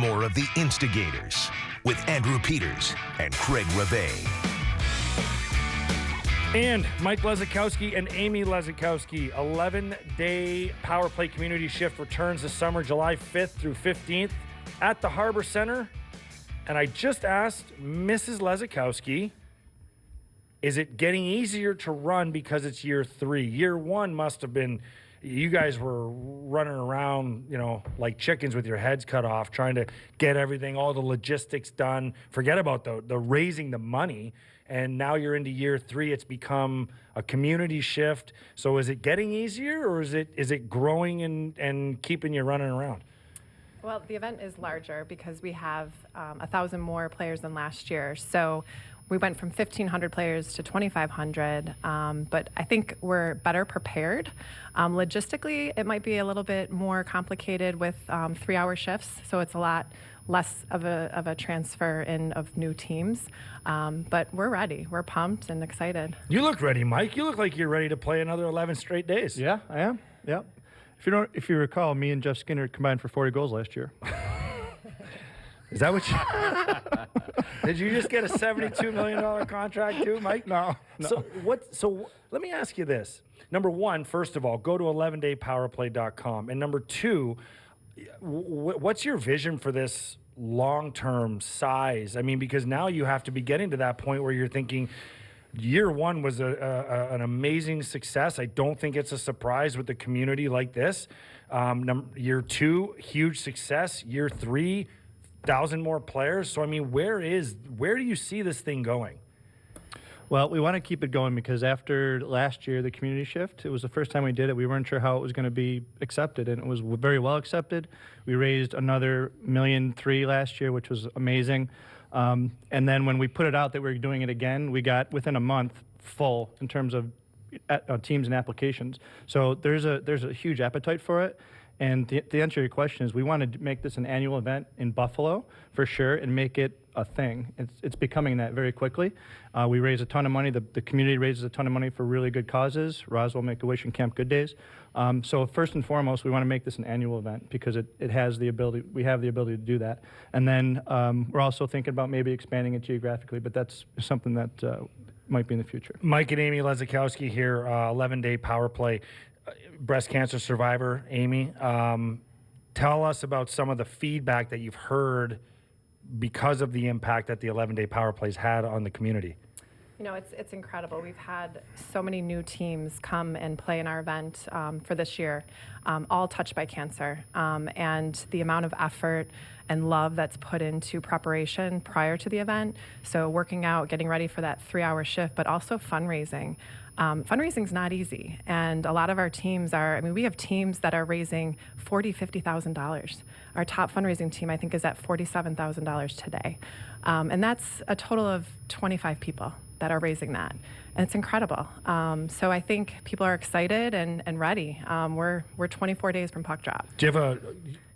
More of the Instigators with Andrew Peters and Craig Rebay. And Mike Lezakowski and Amy Lezakowski. 11-day Power Play Community Shift returns this summer, July 5th through 15th at the Harbor Center. And I just asked Mrs. Lezakowski, is it getting easier to run because it's year 3? Year 1 must have been, you guys were running around, like chickens with your heads cut off, trying to get everything, all the logistics done. Forget about the raising the money. And now you're into year 3. It's become a community shift. So is it getting easier, or is it growing and keeping you running around? Well, the event is larger because we have 1,000 more players than last year. So we went from 1,500 players to 2,500, but I think we're better prepared. Logistically, it might be a little bit more complicated with 3-hour shifts, so it's a lot less of a transfer in of new teams. But we're ready. We're pumped and excited. You look ready, Mike. You look like you're ready to play another 11 straight days. Yeah, I am. Yeah. If you recall, me and Jeff Skinner combined for 40 goals last year. Is that what you... Did you just get a $72 million contract too, Mike? No. So let me ask you this. Number one, first of all, go to 11daypowerplay.com. And number two, what's your vision for this long-term size? I mean, because now you have to be getting to that point where you're thinking, year 1 was an amazing success. I don't think it's a surprise with the community like this. Year 2, huge success. Year 3, 1,000 more players. So, I mean, where do you see this thing going? Well, we want to keep it going because after last year, the community shift, it was the first time we did it. We weren't sure how it was going to be accepted, and it was very well accepted. We raised another $1.3 million last year, which was amazing. And then when we put it out that we were doing it again, we got within a month full in terms of teams and applications. So there's a huge appetite for it. And the answer to your question is we want to make this an annual event in Buffalo for sure and make it a thing. It's becoming that very quickly. We raise a ton of money. The community raises a ton of money for really good causes. Roswell Make-A-Wish and Camp Good Days. So first and foremost, we want to make this an annual event because it has the ability. We have the ability to do that. And then we're also thinking about maybe expanding it geographically, but that's something that might be in the future. Mike and Amy Lezakowski here, 11-day Power Play. Breast cancer survivor, Amy. Tell us about some of the feedback that you've heard because of the impact that the 11-day Power Plays had on the community. It's incredible. We've had so many new teams come and play in our event for this year, all touched by cancer. And the amount of effort and love that's put into preparation prior to the event, so working out, getting ready for that 3-hour shift, but also fundraising. Fundraising's not easy, and a lot of our teams we have teams that are raising $40,000, $50,000. Our top fundraising team, I think, is at $47,000 today. And that's a total of 25 people that are raising that. And it's incredible. So I think people are excited and ready. We're 24 days from puck drop. Do you have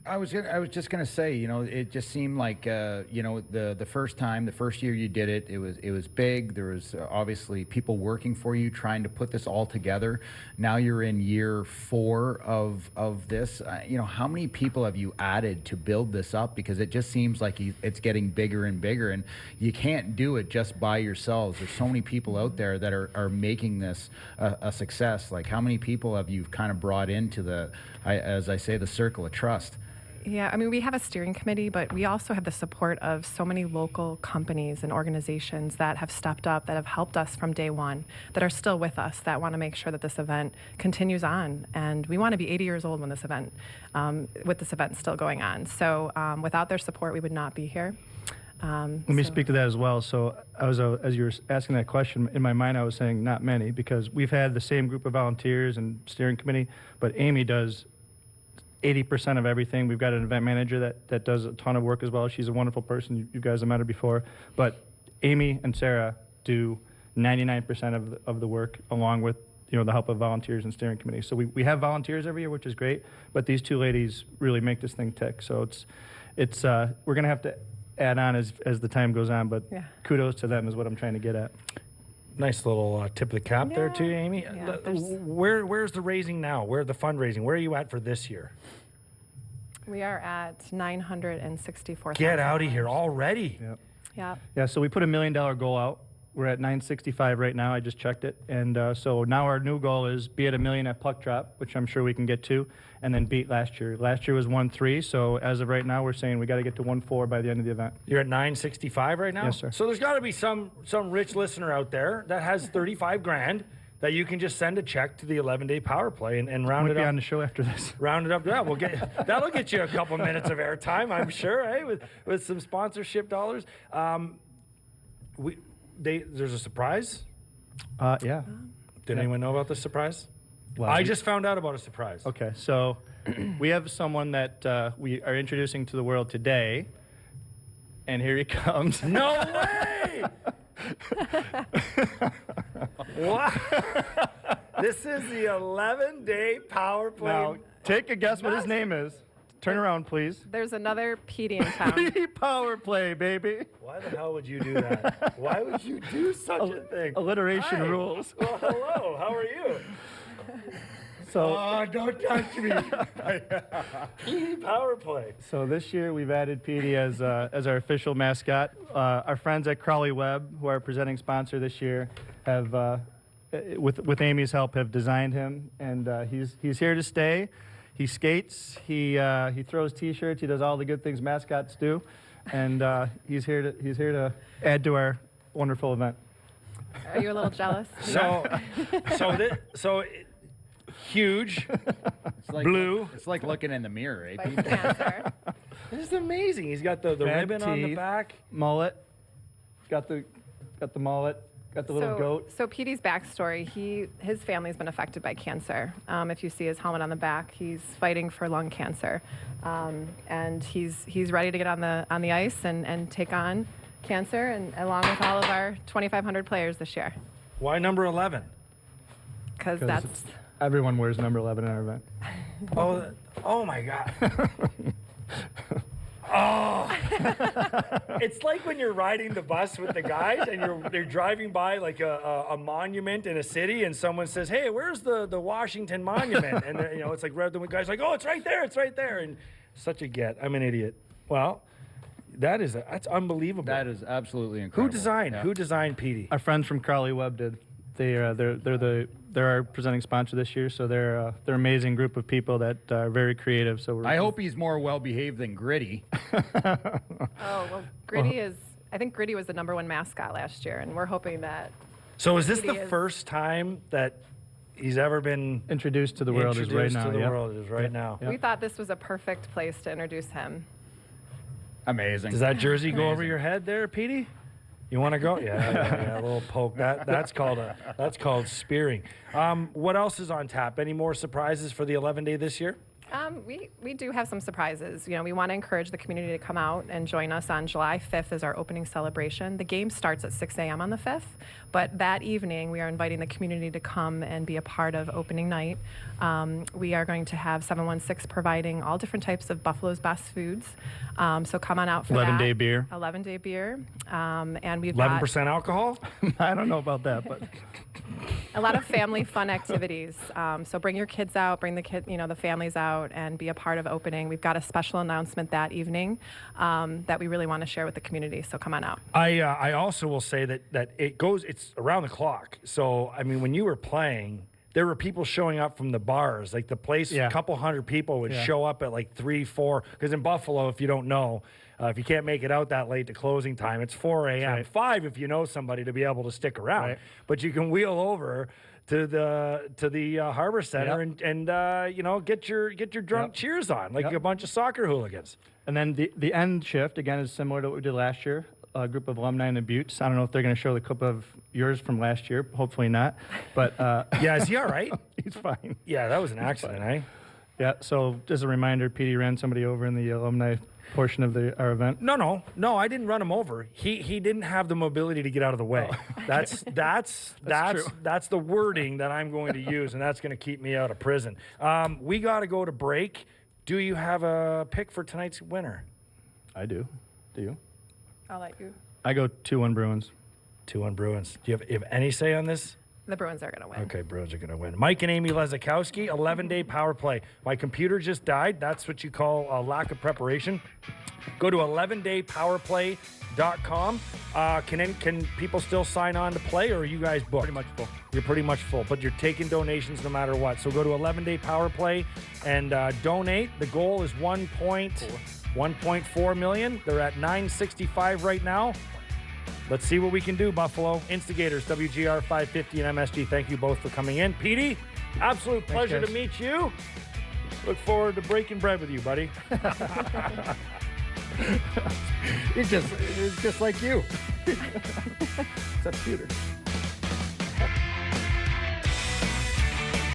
I was just gonna say, it just seemed like, the first year you did it, it was big. There was obviously people working for you, trying to put this all together. Now you're in year 4 of this. How many people have you added to build this up? Because it just seems like it's getting bigger and bigger, and you can't do it just by yourselves. There's so many people out there that are making this a success. Like, how many people have you kind of brought into the circle of trust? Yeah, we have a steering committee, but we also have the support of so many local companies and organizations that have stepped up, that have helped us from day one, that are still with us, that want to make sure that this event continues on. And we want to be 80 years old when with this event still going on. So without their support, we would not be here. Let me speak to that as well. So as you were asking that question, in my mind I was saying not many, because we've had the same group of volunteers and steering committee, but Amy does 80% of everything. We've got an event manager that does a ton of work as well. She's a wonderful person. You guys have met her before. But Amy and Sarah do 99% of the work, along with the help of volunteers and steering committee. So we have volunteers every year, which is great. But these two ladies really make this thing tick. So it's we're gonna have to add on as the time goes on. But yeah, kudos to them is what I'm trying to get at. Nice little tip of the cap there too, Amy. Where's the raising now? Where's the fundraising? Where are you at for this year? We are at 964,000. Get out of here already. Yep. Yeah. Yeah, so we put $1 million goal out. We're at 965 right now. I just checked it. And so now our new goal is be at $1 million at puck drop, which I'm sure we can get to, and then beat last year. Last year was 1.3, so as of right now, we're saying we got to get to 1.4 by the end of the event. You're at 965 right now? Yes, sir. So there's got to be some rich listener out there that has 35 grand that you can just send a check to the 11-day power play and round Might it be up. on the show after this. Round it up. Yeah, that'll get you a couple minutes of airtime, I'm sure, eh? With some sponsorship dollars. There's a surprise. Yeah. Did anyone know about this surprise? Well, I just found out about a surprise. Okay, so we have someone that we are introducing to the world today, and here he comes. No way! Wow. This is the 11-day power play. Now, take a guess what his name is. Turn around, please. There's another Petey in town. Petey Power play, baby. Why the hell would you do that? Why would you do such a thing? Alliteration Hi. rules. Well, hello. How are you? So, Oh, don't touch me. Power play. so this year we've added Petey as our official mascot. Our friends at Crawley Webb, who are our presenting sponsor this year, have, with Amy's help, have designed him, and he's here to stay. He skates. He throws T-shirts. He does all the good things mascots do, and he's here to add to our wonderful event. Are you a little jealous? Huge, It's like, blue. It's like looking in the mirror, eh? By Pete? cancer. This is amazing. He's got the Red ribbon on the teeth. back. Mullet. Got the mullet. Got the little goat. So Petey's backstory, his family's been affected by cancer. If you see his helmet on the back, he's fighting for lung cancer. And he's ready to get on the ice and take on cancer, and along with all of our 2,500 players this year. Why number 11? Because 'Cause that's... Everyone wears number 11 in our event. Oh my God. Oh, it's like when you're riding the bus with the guys and you're driving by like a monument in a city, and someone says, "Hey, where's the Washington Monument?" And it's like the guy's like, "Oh, it's right there," and such a get. I'm an idiot. Well, that's unbelievable. That is absolutely Who incredible. designed? Yeah. Who designed Petey? Our friends from Crawley Webb did. They're our presenting sponsor this year, so they're an amazing group of people that are very creative. So I hope he's more well behaved than Gritty. Oh, well, Gritty I think Gritty was the #1 mascot last year, and we're hoping that... So is this Petey the is- first time that he's ever been introduced to the world is right introduced now. to the yep. world is right now? Yep. We thought this was a perfect place to introduce him. Amazing. Does that jersey go over your head there, Petey? You want to go? Yeah, a little poke. That's called spearing. What else is on tap? Any more surprises for the 11-day this year? We do have some surprises. We want to encourage the community to come out and join us on July 5th as our opening celebration. The game starts at 6 a.m. on the 5th, but that evening we are inviting the community to come and be a part of opening night. We are going to have 716 providing all different types of Buffalo's best foods. So come on out for 11-day that. beer. 11-day beer. And we've 11% alcohol? I don't know about that, but a lot of family fun activities. So bring your kids out, bring the families out, and be a part of opening. We've got a special announcement that evening that we really want to share with the community. So come on out. I also will say that it's around the clock. So I mean, when you were playing, there were people showing up from the bars. Like the place, Yeah. a couple hundred people would Yeah. show up at like 3, 4. Because in Buffalo, if you don't know, if you can't make it out that late to closing time, it's 4 a.m. right. 5 if you know somebody to be able to stick around. Right. But you can wheel over to the Harbor Center Yep. and get your drunk Yep. cheers on like Yep. a bunch of soccer hooligans. and then the end shift again is similar to what we did last year. A group of alumni in the Buttes. I don't know if they're going to show the clip of yours from last year. Hopefully not. But Yeah, is he all right? he's fine. Yeah, that was an accident, eh? Yeah. So just a reminder, Petey ran somebody over in the alumni portion of our event. No, I didn't run him over. He didn't have the mobility to get out of the way. That's the wording that I'm going to use, and that's going to keep me out of prison. We got to go to break. Do you have a pick for tonight's winner? I do. Do you? I'll let you. I go 2-1 Bruins. 2-1 Bruins. Do you have any say on this? The Bruins are going to win. Okay, Bruins are going to win. Mike and Amy Lezakowski, 11-day power play. My computer just died. That's what you call a lack of preparation. Go to 11daypowerplay.com. Can people still sign on to play, or are you guys booked? Pretty much full. You're pretty much full, but you're taking donations no matter what. So go to 11-day power play and donate. The goal is 1.4 million. They're at 965 right now. Let's see what we can do, Buffalo. Instigators, WGR 550 and MSG. Thank you both for coming in. Petey, absolute pleasure to meet you. Look forward to breaking bread with you, buddy. It's just like you. Except Peter.